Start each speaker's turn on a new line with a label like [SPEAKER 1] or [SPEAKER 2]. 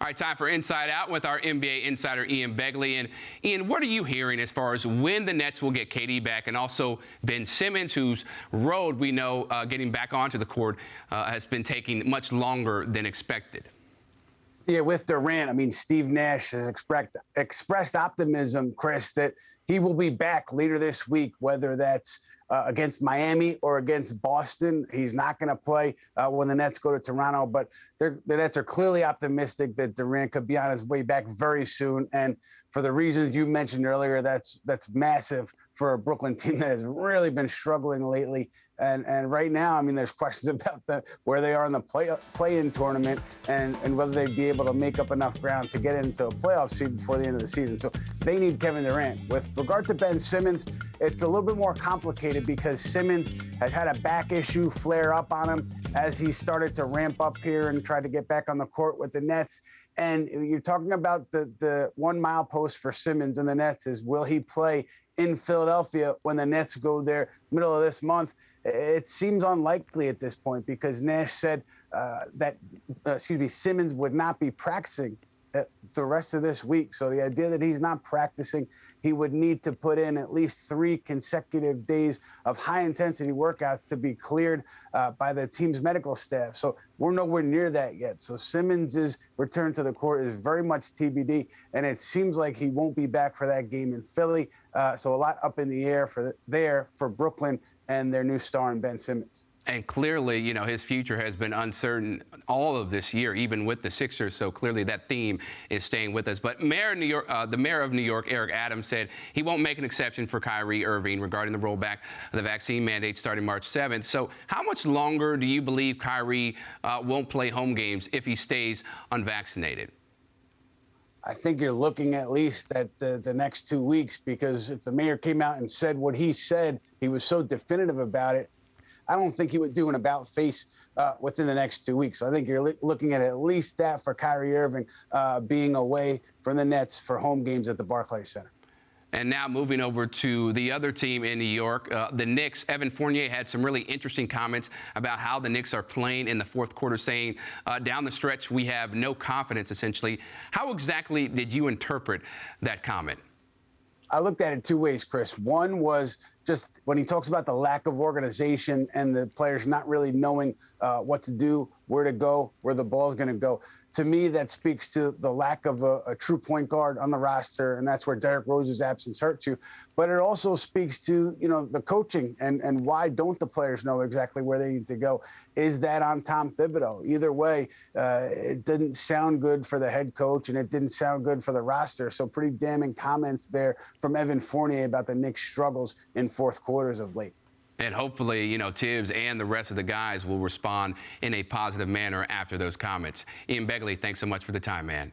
[SPEAKER 1] All right, time for Inside Out with our NBA insider Ian Begley. And Ian, what are you hearing as far as when the Nets will get KD back, and also Ben Simmons, whose road we know getting back onto the court has been taking much longer than expected?
[SPEAKER 2] Yeah, with Durant, I mean, Steve Nash has expressed optimism, Chris, that he will be back later this week, whether that's against Miami or against Boston. He's not going to play when the Nets go to Toronto, but the Nets are clearly optimistic that Durant could be on his way back very soon. And for the reasons you mentioned earlier, that's massive for a Brooklyn team that has really been struggling lately. And right now, I mean, there's questions about where they are in the play-in tournament and whether they'd be able to make up enough ground to get into a playoff seed before the end of the season. So they need Kevin Durant. With regard to Ben Simmons, it's a little bit more complicated because Simmons has had a back issue flare up on him as he started to ramp up here and try to get back on the court with the Nets. And you're talking about the 1 mile post for Simmons and the Nets is, will he play in Philadelphia when the Nets go there middle of this month? It seems unlikely at this point because Nash said that Simmons would not be practicing the rest of this week. So the idea that he's not practicing, he would need to put in at least 3 consecutive days of high-intensity workouts to be cleared by the team's medical staff. So we're nowhere near that yet. So Simmons' return to the court is very much TBD, and it seems like he won't be back for that game in Philly. So a lot up in the air for Brooklyn and their new star in Ben Simmons.
[SPEAKER 1] And clearly, you know, his future has been uncertain all of this year, even with the Sixers. So clearly that theme is staying with us. But the mayor of New York, Eric Adams, said he won't make an exception for Kyrie Irving regarding the rollback of the vaccine mandate starting March 7th. So how much longer do you believe Kyrie won't play home games if he stays unvaccinated?
[SPEAKER 2] I think you're looking at least at the next 2 weeks, because if the mayor came out and said what he said, he was so definitive about it, I don't think he would do an about face within the next 2 weeks. So I think you're looking at least that for Kyrie Irving being away from the Nets for home games at the Barclays Center.
[SPEAKER 1] And now moving over to the other team in New York, the Knicks. Evan Fournier had some really interesting comments about how the Knicks are playing in the fourth quarter, saying down the stretch we have no confidence, essentially. How exactly did you interpret that comment?
[SPEAKER 2] I looked at it 2 ways, Chris. One was just when he talks about the lack of organization and the players not really knowing what to do, where to go, where the ball is going to go. To me, that speaks to the lack of a true point guard on the roster, and that's where Derrick Rose's absence hurts you. But it also speaks to, you know, the coaching and why don't the players know exactly where they need to go? Is that on Tom Thibodeau? Either way, it didn't sound good for the head coach, and it didn't sound good for the roster. So pretty damning comments there from Evan Fournier about the Knicks' struggles in fourth quarters of late.
[SPEAKER 1] And hopefully, you know, Tibbs and the rest of the guys will respond in a positive manner after those comments. Ian Begley, thanks so much for the time, man.